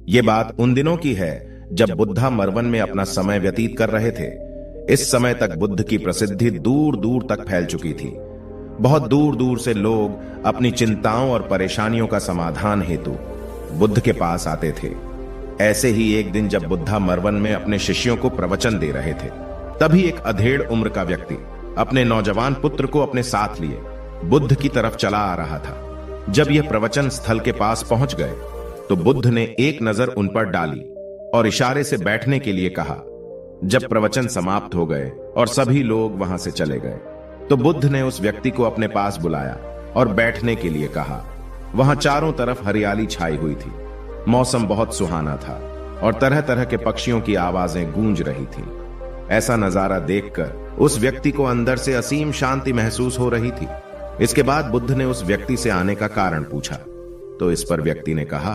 ये बात उन दिनों की है जब बुद्धा मरवन में अपना समय व्यतीत कर रहे थे। इस समय तक बुद्ध की प्रसिद्धि दूर दूर तक फैल चुकी थी। बहुत दूर दूर से लोग अपनी चिंताओं और परेशानियों का समाधान हेतु बुद्ध के पास आते थे। ऐसे ही एक दिन जब बुद्धा मरवन में अपने शिष्यों को प्रवचन दे रहे थे, तभी एक अधेड़ उम्र का व्यक्ति अपने नौजवान पुत्र को अपने साथ लिए बुद्ध की तरफ चला आ रहा था। जब यह प्रवचन स्थल के पास पहुंच गए तो बुद्ध ने एक नजर उन पर डाली और इशारे से बैठने के लिए कहा। जब प्रवचन समाप्त हो गए और सभी लोग वहां से चले गए तो बुद्ध ने उस व्यक्ति को अपने पास बुलाया और बैठने के लिए कहा। वहां चारों तरफ हरियाली छाई हुई थी। मौसम बहुत सुहाना था और तरह तरह के पक्षियों की आवाजें गूंज रही थी। ऐसा नजारा देखकर उस व्यक्ति को अंदर से असीम शांति महसूस हो रही थी। इसके बाद बुद्ध ने उस व्यक्ति से आने का कारण पूछा तो इस पर व्यक्ति ने कहा,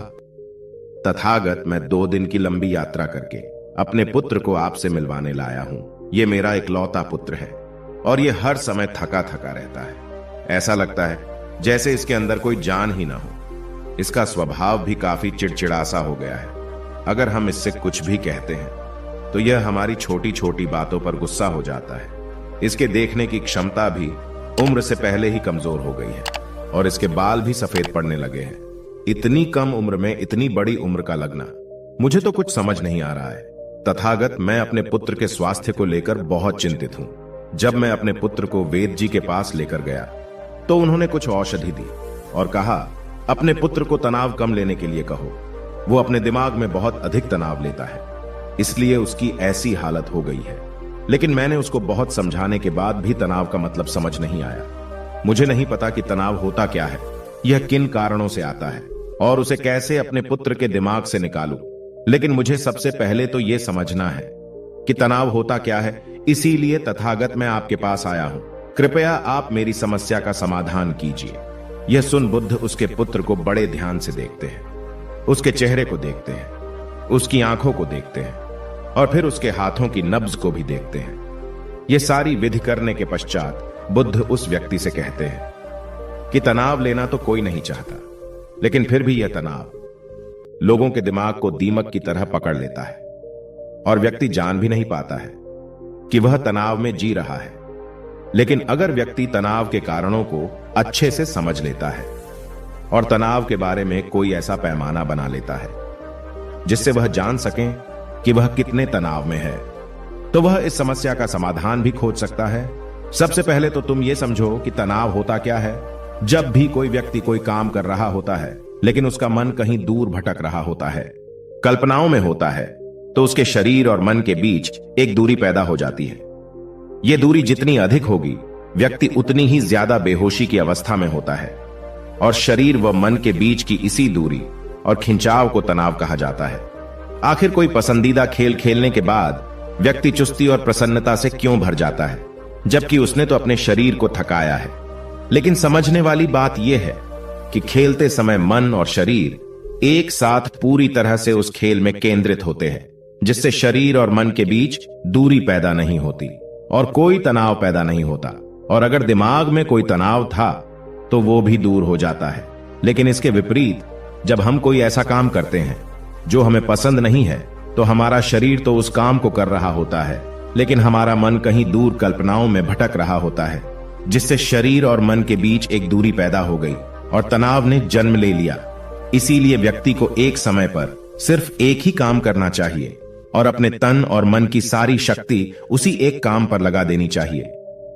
तथागत, मैं 2 दिन की लंबी यात्रा करके अपने पुत्र को आपसे मिलवाने लाया हूं। ये मेरा इकलौता पुत्र है और ये हर समय थका थका रहता है। ऐसा लगता है जैसे इसके अंदर कोई जान ही ना हो। इसका स्वभाव भी काफी चिड़चिड़ासा हो गया है। अगर हम इससे कुछ भी कहते हैं तो यह हमारी छोटी छोटी बातों पर गुस्सा हो जाता है। इसके देखने की क्षमता भी उम्र से पहले ही कमजोर हो गई है और इसके बाल भी सफेद पड़ने लगे हैं। इतनी कम उम्र में इतनी बड़ी उम्र का लगना, मुझे तो कुछ समझ नहीं आ रहा है। तथागत, मैं अपने पुत्र के स्वास्थ्य को लेकर बहुत चिंतित हूं। जब मैं अपने पुत्र को वेद जी के पास लेकर गया तो उन्होंने कुछ औषधि दी और कहा, अपने पुत्र को तनाव कम लेने के लिए कहो। वो अपने दिमाग में बहुत अधिक तनाव लेता है, इसलिए उसकी ऐसी हालत हो गई है। लेकिन मैंने उसको बहुत समझाने के बाद भी तनाव का मतलब समझ नहीं आया। मुझे नहीं पता कि तनाव होता क्या है, यह किन कारणों से आता है और उसे कैसे अपने पुत्र के दिमाग से निकालूं। लेकिन मुझे सबसे पहले तो यह समझना है कि तनाव होता क्या है। इसीलिए तथागत, मैं आपके पास आया हूं। कृपया आप मेरी समस्या का समाधान कीजिए। यह सुन बुद्ध उसके पुत्र को बड़े ध्यान से देखते हैं। उसके चेहरे को देखते हैं, उसकी आंखों को देखते हैं और फिर उसके हाथों की नब्ज को भी देखते हैं। यह सारी विधि करने के पश्चात बुद्ध उस व्यक्ति से कहते हैं कि तनाव लेना तो कोई नहीं चाहता, लेकिन फिर भी यह तनाव लोगों के दिमाग को दीमक की तरह पकड़ लेता है और व्यक्ति जान भी नहीं पाता है कि वह तनाव में जी रहा है। लेकिन अगर व्यक्ति तनाव के कारणों को अच्छे से समझ लेता है और तनाव के बारे में कोई ऐसा पैमाना बना लेता है जिससे वह जान सके कि वह कितने तनाव में है, तो वह इस समस्या का समाधान भी खोज सकता है। सबसे पहले तो तुम यह समझो कि तनाव होता क्या है। जब भी कोई व्यक्ति कोई काम कर रहा होता है लेकिन उसका मन कहीं दूर भटक रहा होता है, कल्पनाओं में होता है, तो उसके शरीर और मन के बीच एक दूरी पैदा हो जाती है। यह दूरी जितनी अधिक होगी, व्यक्ति उतनी ही ज्यादा बेहोशी की अवस्था में होता है और शरीर व मन के बीच की इसी दूरी और खिंचाव को तनाव कहा जाता है। आखिर कोई पसंदीदा खेल खेलने के बाद व्यक्ति चुस्ती और प्रसन्नता से क्यों भर जाता है, जबकि उसने तो अपने शरीर को थकाया है। लेकिन समझने वाली बात यह है कि खेलते समय मन और शरीर एक साथ पूरी तरह से उस खेल में केंद्रित होते हैं, जिससे शरीर और मन के बीच दूरी पैदा नहीं होती और कोई तनाव पैदा नहीं होता। और अगर दिमाग में कोई तनाव था तो वो भी दूर हो जाता है। लेकिन इसके विपरीत, जब हम कोई ऐसा काम करते हैं जो हमें पसंद नहीं है, तो हमारा शरीर तो उस काम को कर रहा होता है, लेकिन हमारा मन कहीं दूर कल्पनाओं में भटक रहा होता है, जिससे शरीर और मन के बीच एक दूरी पैदा हो गई और तनाव ने जन्म ले लिया। इसीलिए व्यक्ति को एक समय पर सिर्फ एक ही काम करना चाहिए और अपने तन और मन की सारी शक्ति उसी एक काम पर लगा देनी चाहिए,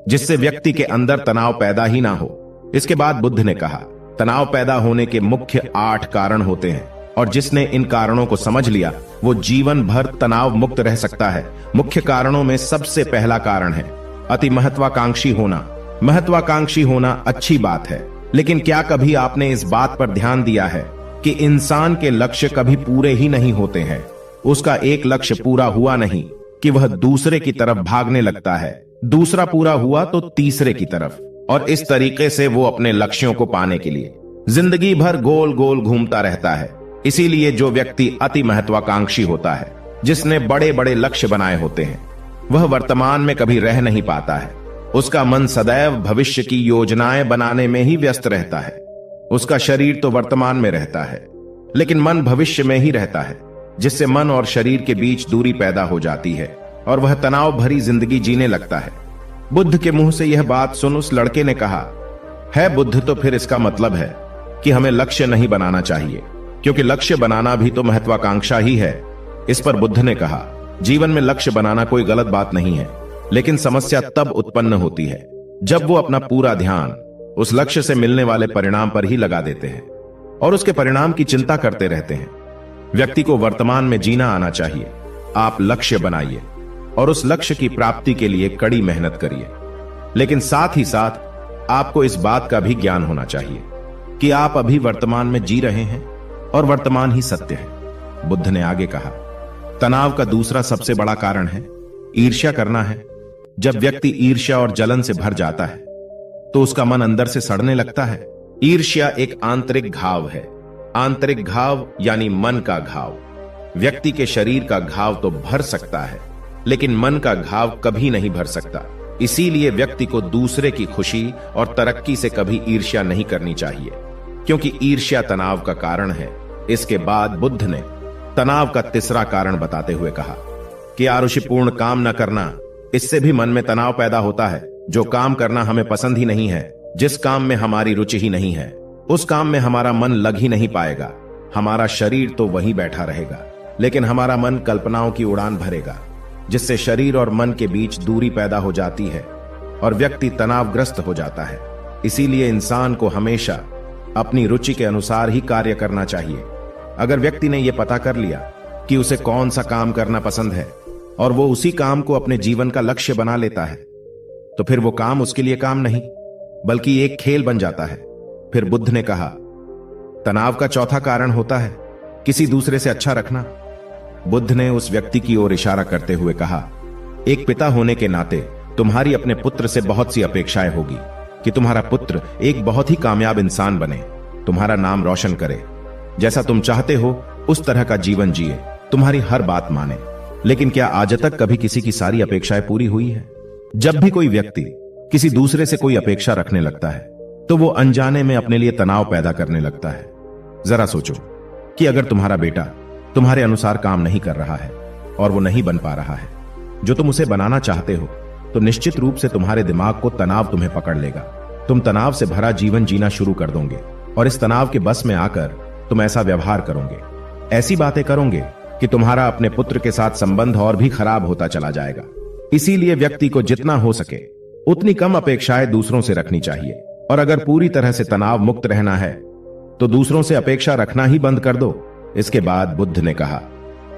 जिससे व्यक्ति के अंदर तनाव पैदा ही ना हो। इसके बाद बुद्ध ने कहा, तनाव पैदा होने के मुख्य 8 कारण होते हैं और जिसने इन कारणों को समझ लिया वो जीवन भर तनाव मुक्त रह सकता है। मुख्य कारणों में सबसे पहला कारण है अति महत्वाकांक्षी होना। महत्वाकांक्षी होना अच्छी बात है, लेकिन क्या कभी आपने इस बात पर ध्यान दिया है कि इंसान के लक्ष्य कभी पूरे ही नहीं होते हैं। उसका एक लक्ष्य पूरा हुआ नहीं कि वह दूसरे की तरफ भागने लगता है, दूसरा पूरा हुआ तो तीसरे की तरफ, और इस तरीके से वो अपने लक्ष्यों को पाने के लिए जिंदगी भर गोल गोल घूमता रहता है। इसीलिए जो व्यक्ति अति महत्वाकांक्षी होता है, जिसने बड़े बड़े लक्ष्य बनाए होते हैं, वह वर्तमान में कभी रह नहीं पाता है। उसका मन सदैव भविष्य की योजनाएं बनाने में ही व्यस्त रहता है। उसका शरीर तो वर्तमान में रहता है, लेकिन मन भविष्य में ही रहता है, जिससे मन और शरीर के बीच दूरी पैदा हो जाती है और वह तनाव भरी जिंदगी जीने लगता है। बुद्ध के मुंह से यह बात सुन उस लड़के ने कहा, है बुद्ध, तो फिर इसका मतलब है कि हमें लक्ष्य नहीं बनाना चाहिए, क्योंकि लक्ष्य बनाना भी तो महत्वाकांक्षा ही है। इस पर बुद्ध ने कहा, जीवन में लक्ष्य बनाना कोई गलत बात नहीं है, लेकिन समस्या तब उत्पन्न होती है जब वो अपना पूरा ध्यान उस लक्ष्य से मिलने वाले परिणाम पर ही लगा देते हैं और उसके परिणाम की चिंता करते रहते हैं। व्यक्ति को वर्तमान में जीना आना चाहिए। आप लक्ष्य बनाइए और उस लक्ष्य की प्राप्ति के लिए कड़ी मेहनत करिए, लेकिन साथ ही साथ आपको इस बात का भी ज्ञान होना चाहिए कि आप अभी वर्तमान में जी रहे हैं और वर्तमान ही सत्य है। बुद्ध ने आगे कहा, तनाव का दूसरा सबसे बड़ा कारण है ईर्ष्या करना है। जब व्यक्ति ईर्ष्या और जलन से भर जाता है तो उसका मन अंदर से सड़ने लगता है। ईर्ष्या एक आंतरिक घाव है। आंतरिक घाव यानी मन का घाव। व्यक्ति के शरीर का घाव तो भर सकता है, लेकिन मन का घाव कभी नहीं भर सकता। इसीलिए व्यक्ति को दूसरे की खुशी और तरक्की से कभी ईर्ष्या नहीं करनी चाहिए, क्योंकि ईर्ष्या तनाव का कारण है। इसके बाद बुद्ध ने तनाव का तीसरा कारण बताते हुए कहा कि आरुषिपूर्ण काम न करना, इससे भी मन में तनाव पैदा होता है। जो काम करना हमें पसंद ही नहीं है, जिस काम में हमारी रुचि ही नहीं है, उस काम में हमारा मन लग ही नहीं पाएगा। हमारा शरीर तो वहीं बैठा रहेगा, लेकिन हमारा मन कल्पनाओं की उड़ान भरेगा, जिससे शरीर और मन के बीच दूरी पैदा हो जाती है और व्यक्ति तनावग्रस्त हो जाता है। इसीलिए इंसान को हमेशा अपनी रुचि के अनुसार ही कार्य करना चाहिए। अगर व्यक्ति ने यह पता कर लिया कि उसे कौन सा काम करना पसंद है और वो उसी काम को अपने जीवन का लक्ष्य बना लेता है, तो फिर वो काम उसके लिए काम नहीं बल्कि एक खेल बन जाता है। फिर बुद्ध ने कहा, तनाव का चौथा कारण होता है किसी दूसरे से अच्छा रखना। बुद्ध ने उस व्यक्ति की ओर इशारा करते हुए कहा, एक पिता होने के नाते तुम्हारी अपने पुत्र से बहुत सी अपेक्षाएं होगी कि तुम्हारा पुत्र एक बहुत ही कामयाब इंसान बने, तुम्हारा नाम रोशन करे, जैसा तुम चाहते हो उस तरह का जीवन जिए, तुम्हारी हर बात माने। लेकिन क्या आज तक कभी किसी की सारी अपेक्षाएं पूरी हुई है? जब भी कोई व्यक्ति किसी दूसरे से कोई अपेक्षा रखने लगता है तो वो अनजाने में अपने लिए तनाव पैदा करने लगता है। जरा सोचो कि अगर तुम्हारा बेटा तुम्हारे अनुसार काम नहीं कर रहा है और वो नहीं बन पा रहा है जो तुम उसे बनाना चाहते हो, तो निश्चित रूप से तुम्हारे दिमाग को तनाव तुम्हें पकड़ लेगा। तुम तनाव से भरा जीवन जीना शुरू कर दोगे और इस तनाव के बस में आकर तुम ऐसा व्यवहार करोगे, ऐसी बातें करोगे कि तुम्हारा अपने पुत्र के साथ संबंध और भी खराब होता चला जाएगा। इसीलिए व्यक्ति को जितना हो सके उतनी कम अपेक्षाएं दूसरों से रखनी चाहिए, और अगर पूरी तरह से तनाव मुक्त रहना है तो दूसरों से अपेक्षा रखना ही बंद कर दो। इसके बाद बुद्ध ने कहा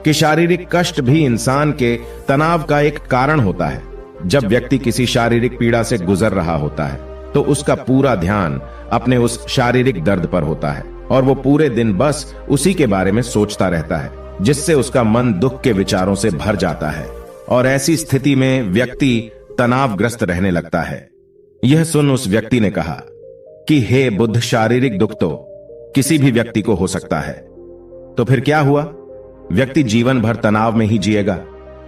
कि शारीरिक कष्ट भी इंसान के तनाव का एक कारण होता है। जब व्यक्ति किसी शारीरिक पीड़ा से गुजर रहा होता है तो उसका पूरा ध्यान अपने उस शारीरिक दर्द पर होता है और वो पूरे दिन बस उसी के बारे में सोचता रहता है, जिससे उसका मन दुख के विचारों से भर जाता है और ऐसी स्थिति में व्यक्ति तनावग्रस्त रहने लगता है। यह सुन उस व्यक्ति ने कहा कि हे बुद्ध, शारीरिक दुख तो किसी भी व्यक्ति को हो सकता है, तो फिर क्या हुआ? व्यक्ति जीवन भर तनाव में ही जिएगा?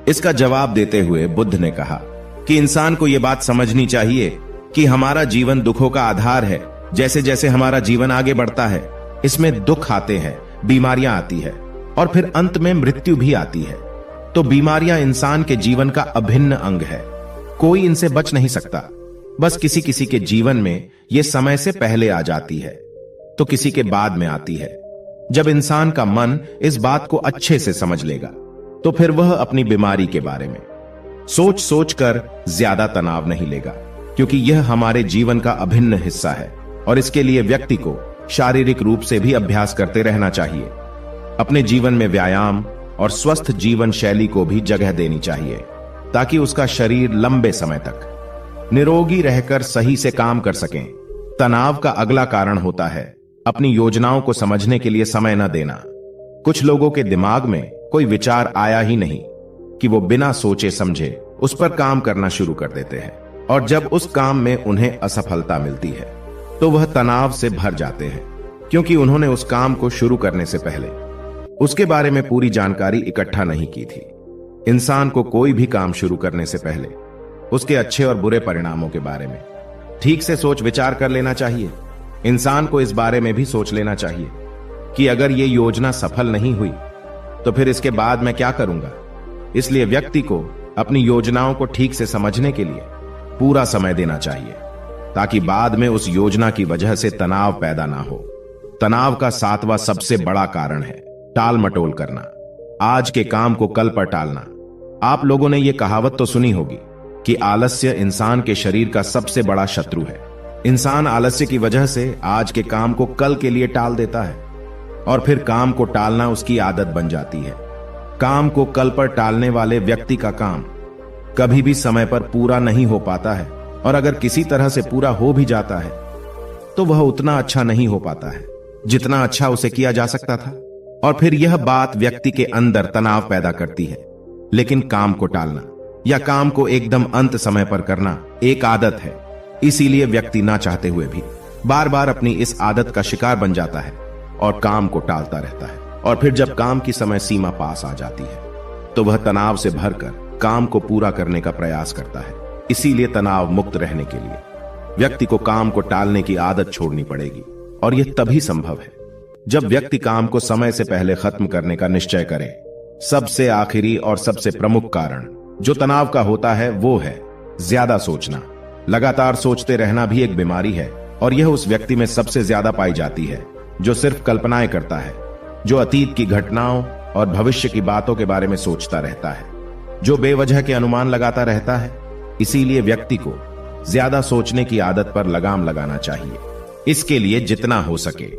इसका जवाब देते हुए बुद्ध ने कहा कि इंसान को यह बात समझनी चाहिए कि हमारा जीवन दुखों का आधार है। जैसे जैसे हमारा जीवन आगे बढ़ता है, इसमें दुख आते हैं, बीमारियां आती है और फिर अंत में मृत्यु भी आती है। तो बीमारियां इंसान के जीवन का अभिन्न अंग है, कोई इनसे बच नहीं सकता। बस किसी किसी के जीवन में यह समय से पहले आ जाती है तो किसी के बाद में आती है। जब इंसान का मन इस बात को अच्छे से समझ लेगा तो फिर वह अपनी बीमारी के बारे में सोच सोच कर ज्यादा तनाव नहीं लेगा, क्योंकि यह हमारे जीवन का अभिन्न हिस्सा है और इसके लिए व्यक्ति को शारीरिक रूप से भी अभ्यास करते रहना चाहिए। अपने जीवन में व्यायाम और स्वस्थ जीवन शैली को भी जगह देनी चाहिए ताकि उसका शरीर लंबे समय तक निरोगी रहकर सही से काम कर सकें। तनाव का अगला कारण होता है अपनी योजनाओं को समझने के लिए समय न देना। कुछ लोगों के दिमाग में कोई विचार आया ही नहीं कि वो बिना सोचे समझे उस पर काम करना शुरू कर देते हैं, और जब उस काम में उन्हें असफलता मिलती है तो वह तनाव से भर जाते हैं, क्योंकि उन्होंने उस काम को शुरू करने से पहले उसके बारे में पूरी जानकारी इकट्ठा नहीं की थी। इंसान को कोई भी काम शुरू करने से पहले उसके अच्छे और बुरे परिणामों के बारे में ठीक से सोच विचार कर लेना चाहिए। इंसान को इस बारे में भी सोच लेना चाहिए कि अगर ये योजना सफल नहीं हुई तो फिर इसके बाद मैं क्या करूंगा। इसलिए व्यक्ति को अपनी योजनाओं को ठीक से समझने के लिए पूरा समय देना चाहिए, ताकि बाद में उस योजना की वजह से तनाव पैदा ना हो। तनाव का 7वां सबसे बड़ा कारण है टाल मटोल करना, आज के काम को कल पर टालना। आप लोगों ने यह कहावत तो सुनी होगी कि आलस्य इंसान के शरीर का सबसे बड़ा शत्रु है। इंसान आलस्य की वजह से आज के काम को कल के लिए टाल देता है और फिर काम को टालना उसकी आदत बन जाती है। काम को कल पर टालने वाले व्यक्ति का काम कभी भी समय पर पूरा नहीं हो पाता है, और अगर किसी तरह से पूरा हो भी जाता है तो वह उतना अच्छा नहीं हो पाता है जितना अच्छा उसे किया जा सकता था, और फिर यह बात व्यक्ति के अंदर तनाव पैदा करती है। लेकिन काम को टालना या काम को एकदम अंत समय पर करना एक आदत है, इसीलिए व्यक्ति ना चाहते हुए भी बार बार अपनी इस आदत का शिकार बन जाता है और काम को टालता रहता है। और फिर जब काम की समय सीमा पास आ जाती है तो वह तनाव से भरकर काम को पूरा करने का प्रयास करता है। इसीलिए तनाव मुक्त रहने के लिए व्यक्ति को काम को टालने की आदत छोड़नी पड़ेगी, और यह तभी संभव है जब व्यक्ति काम को समय से पहले खत्म करने का निश्चय करे। सबसे आखिरी और सबसे प्रमुख कारण जो तनाव का होता है वो है ज्यादा सोचना। लगातार सोचते रहना भी एक बीमारी है, और यह उस व्यक्ति में सबसे ज्यादा पाई जाती है जो सिर्फ कल्पनाएं करता है, जो अतीत की घटनाओं और भविष्य की बातों के बारे में सोचता रहता है, जो बेवजह के अनुमान लगाता रहता है। इसीलिए व्यक्ति को ज्यादा सोचने की आदत पर लगाम लगाना चाहिए। इसके लिए जितना हो सके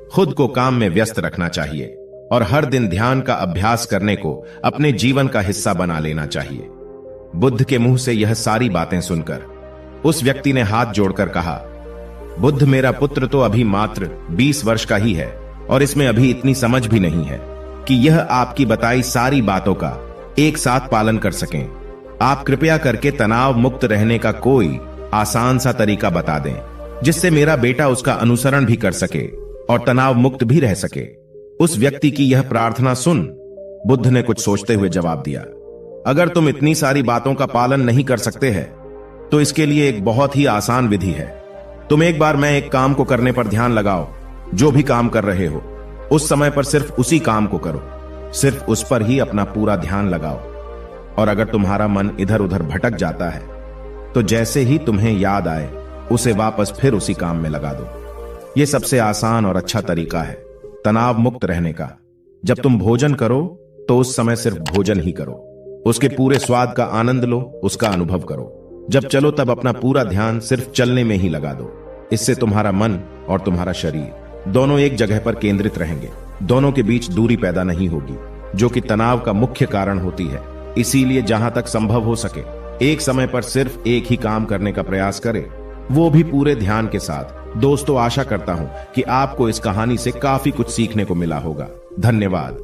खुद को काम में व्यस्त रखना चाहिए, और हर दिन ध्यान का अभ्यास करने को अपने जीवन का हिस्सा बना लेना चाहिए। बुद्ध के मुंह से यह सारी बातें सुनकर उस व्यक्ति ने हाथ जोड़कर कहा, बुद्ध, मेरा पुत्र तो अभी मात्र 20 वर्ष का ही है और इसमें अभी इतनी समझ भी नहीं है कि यह आपकी बताई सारी बातों का एक साथ पालन कर सकें। आप कृपया करके तनाव मुक्त रहने का कोई आसान सा तरीका बता दें, जिससे मेरा बेटा उसका अनुसरण भी कर सके और तनाव मुक्त भी रह सके। उस व्यक्ति की यह प्रार्थना सुन बुद्ध ने कुछ सोचते हुए जवाब दिया, अगर तुम इतनी सारी बातों का पालन नहीं कर सकते हैं तो इसके लिए एक बहुत ही आसान विधि है। तुम एक बार मैं एक काम को करने पर ध्यान लगाओ। जो भी काम कर रहे हो उस समय पर सिर्फ उसी काम को करो, सिर्फ उस पर ही अपना पूरा ध्यान लगाओ। और अगर तुम्हारा मन इधर उधर भटक जाता है तो जैसे ही तुम्हें याद आए उसे वापस फिर उसी काम में लगा दो। यह सबसे आसान और अच्छा तरीका है तनाव मुक्त रहने का। जब तुम भोजन करो तो उस समय सिर्फ भोजन ही करो, उसके पूरे स्वाद का आनंद लो, उसका अनुभव करो। जब चलो तब अपना पूरा ध्यान सिर्फ चलने में ही लगा दो। इससे तुम्हारा मन और तुम्हारा शरीर दोनों एक जगह पर केंद्रित रहेंगे, दोनों के बीच दूरी पैदा नहीं होगी, जो कि तनाव का मुख्य कारण होती है। इसीलिए जहां तक संभव हो सके एक समय पर सिर्फ एक ही काम करने का प्रयास करें, वो भी पूरे ध्यान के साथ। दोस्तों, आशा करता हूं कि आपको इस कहानी से काफी कुछ सीखने को मिला होगा। धन्यवाद।